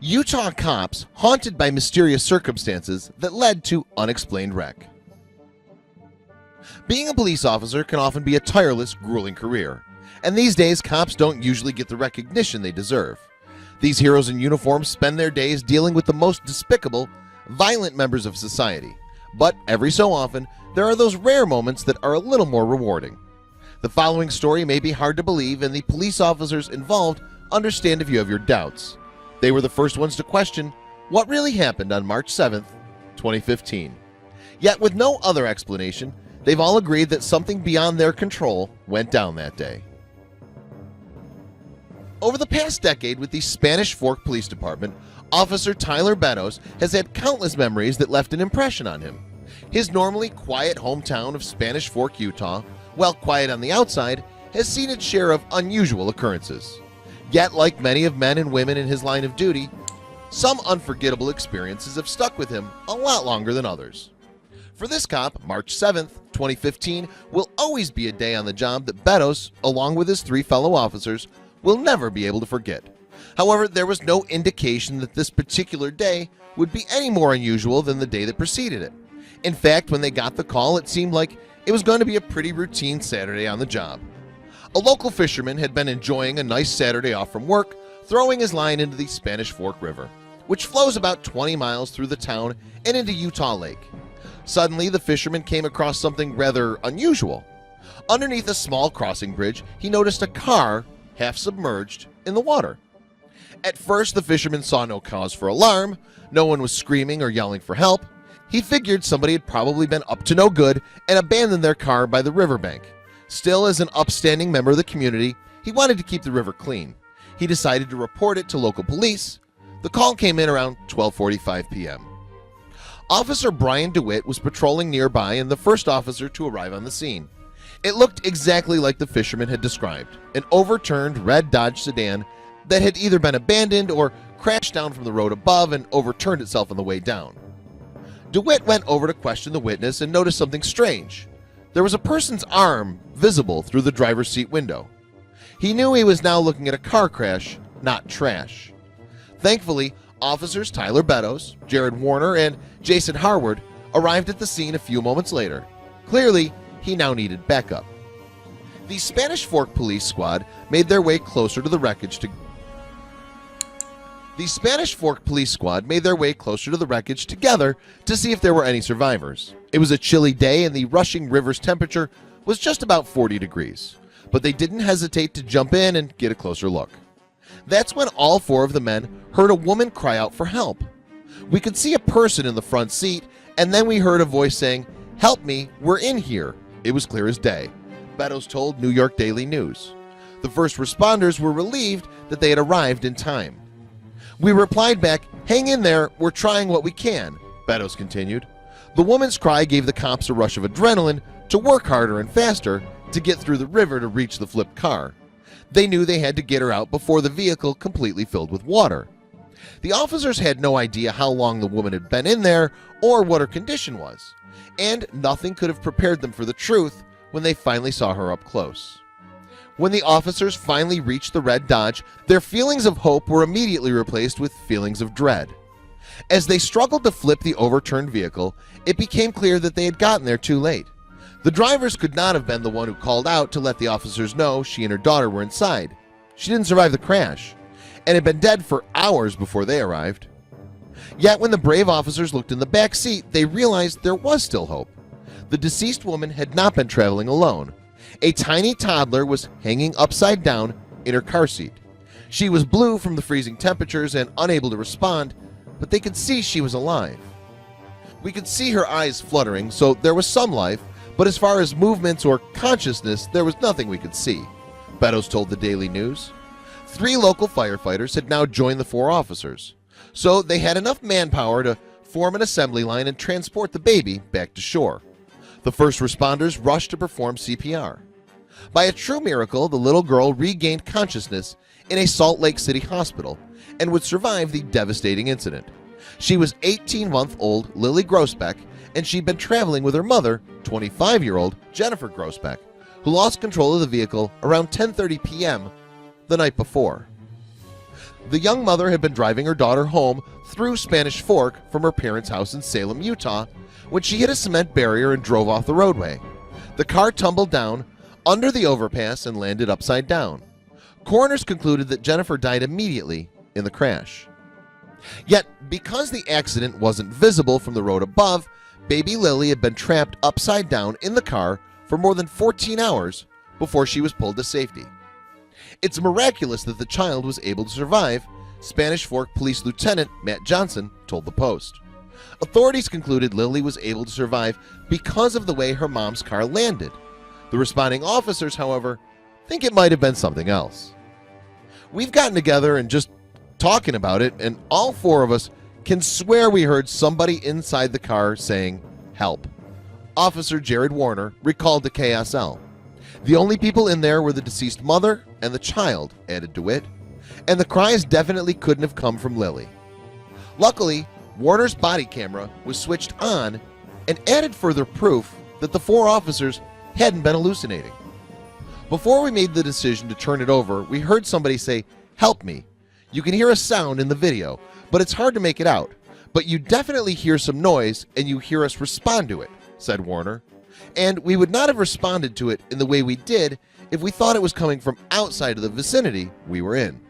Utah cops haunted by mysterious circumstances that led to unexplained wreck. Being a police officer can often be a tireless, grueling career, and these days cops don't usually get the recognition they deserve. These heroes in uniform spend their days dealing with the most despicable, violent members of society, but every so often there are those rare moments that are a little more rewarding. The following story may be hard to believe, and the police officers involved understand if you have your doubts. They were the first ones to question what really happened on March 7th, 2015. Yet with no other explanation, they've all agreed that something beyond their control went down that day. Over the past decade with the Spanish Fork Police Department, Officer Tyler Beddoes has had countless memories that left an impression on him. His normally quiet hometown of Spanish Fork, Utah, while quiet on the outside, has seen its share of unusual occurrences. Yet, like many of men and women in his line of duty, some unforgettable experiences have stuck with him a lot longer than others. For this cop, March 7th, 2015 will always be a day on the job that Beddoes, along with his 3 fellow officers, will never be able to forget. However, there was no indication that this particular day would be any more unusual than the day that preceded it. In fact, when they got the call, it seemed like it was going to be a pretty routine Saturday on the job. A local fisherman had been enjoying a nice Saturday off from work, throwing his line into the Spanish Fork River, which flows about 20 miles through the town and into Utah Lake. Suddenly, the fisherman came across something rather unusual. Underneath a small crossing bridge, he noticed a car, half submerged, in the water. At first, the fisherman saw no cause for alarm. No one was screaming or yelling for help. He figured somebody had probably been up to no good and abandoned their car by the riverbank. Still, as an upstanding member of the community, he wanted to keep the river clean. He decided to report it to local police. The call came in around 12:45 p.m. Officer Brian DeWitt was patrolling nearby and the first officer to arrive on the scene. It looked exactly like the fisherman had described, an overturned red Dodge sedan that had either been abandoned or crashed down from the road above and overturned itself on the way down. DeWitt went over to question the witness and noticed something strange. There was a person's arm visible through the driver's seat window. He knew he was now looking at a car crash, not trash. Thankfully, officers Tyler Beddoes, Jared Warner, and Jason Harward arrived at the scene a few moments later. Clearly, he now needed backup. The Spanish Fork Police Squad made their way closer to the wreckage together to see if there were any survivors. It was a chilly day and the rushing river's temperature was just about 40 degrees, but they didn't hesitate to jump in and get a closer look. That's when all 4 of the men heard a woman cry out for help. We could see a person in the front seat, and then we heard a voice saying, "Help me, we're in here." It was clear as day, Beddoes told New York Daily News. The first responders were relieved that they had arrived in time. "We replied back, 'Hang in there, we're trying what we can,'" Beddoes continued. The woman's cry gave the cops a rush of adrenaline to work harder and faster to get through the river to reach the flipped car. They knew they had to get her out before the vehicle completely filled with water. The officers had no idea how long the woman had been in there or what her condition was, and nothing could have prepared them for the truth when they finally saw her up close. When the officers finally reached the red Dodge, their feelings of hope were immediately replaced with feelings of dread. As they struggled to flip the overturned vehicle, it became clear that they had gotten there too late. The drivers could not have been the one who called out to let the officers know she and her daughter were inside. She didn't survive the crash and had been dead for hours before they arrived. Yet when the brave officers looked in the back seat, they realized there was still hope. The deceased woman had not been traveling alone. A tiny toddler was hanging upside down in her car seat. She was blue from the freezing temperatures and unable to respond, but they could see she was alive. We could see her eyes fluttering, so there was some life, but as far as movements or consciousness, there was nothing we could see, Beddoes told the Daily News. 3 local firefighters had now joined the 4 officers, so they had enough manpower to form an assembly line and transport the baby back to shore. The first responders rushed to perform CPR. By a true miracle, the little girl regained consciousness in a Salt Lake City hospital and would survive the devastating incident. She was 18-month-old Lily Grossbeck and she'd been traveling with her mother, 25-year-old Jennifer Groesbeck, who lost control of the vehicle around 10:30 p.m. the night before. The young mother had been driving her daughter home through Spanish Fork from her parents' house in Salem, Utah, when she hit a cement barrier and drove off the roadway. The car tumbled down under the overpass and landed upside down. Coroners concluded that Jennifer died immediately in the crash. Yet, because the accident wasn't visible from the road above, baby Lily had been trapped upside down in the car for more than 14 hours before she was pulled to safety. It's miraculous that the child was able to survive, Spanish Fork Police Lieutenant Matt Johnson told the Post. Authorities concluded Lily was able to survive because of the way her mom's car landed. The responding officers, however, think it might have been something else. We've gotten together and just talking about it, and all four of us can swear we heard somebody inside the car saying, "Help." Officer Jared Warner recalled to KSL. The only people in there were the deceased mother and the child, added DeWitt, and the cries definitely couldn't have come from Lily. Luckily, Warner's body camera was switched on and added further proof that the four officers hadn't been hallucinating. Before we made the decision to turn it over, we heard somebody say, "Help me." You can hear a sound in the video, but it's hard to make it out. But you definitely hear some noise and you hear us respond to it, said Warner. And we would not have responded to it in the way we did if we thought it was coming from outside of the vicinity we were in.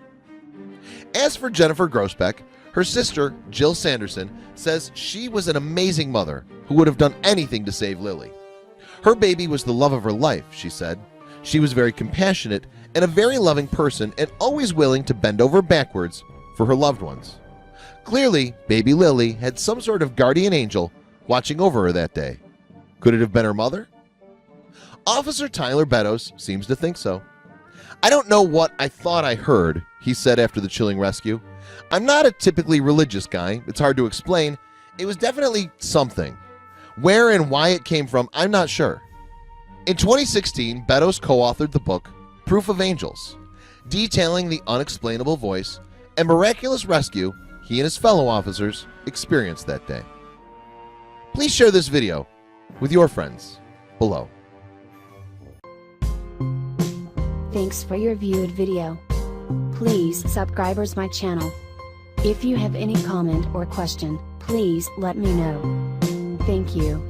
As for Jennifer Groesbeck, her sister, Jill Sanderson, says she was an amazing mother who would have done anything to save Lily. Her baby was the love of her life, she said. She was very compassionate and a very loving person and always willing to bend over backwards for her loved ones. Clearly, baby Lily had some sort of guardian angel watching over her that day. Could it have been her mother? Officer Tyler Beddoes seems to think so. "I don't know what I thought I heard," he said after the chilling rescue. "I'm not a typically religious guy. It's hard to explain. It was definitely something. Where and why it came from, I'm not sure." In 2016, Beddoes co-authored the book Proof of Angels, detailing the unexplainable voice and miraculous rescue he and his fellow officers experienced that day. Please share this video with your friends below. Thanks for your viewed video. Please subscribers my channel. If you have any comment or question, please let me know. Thank you.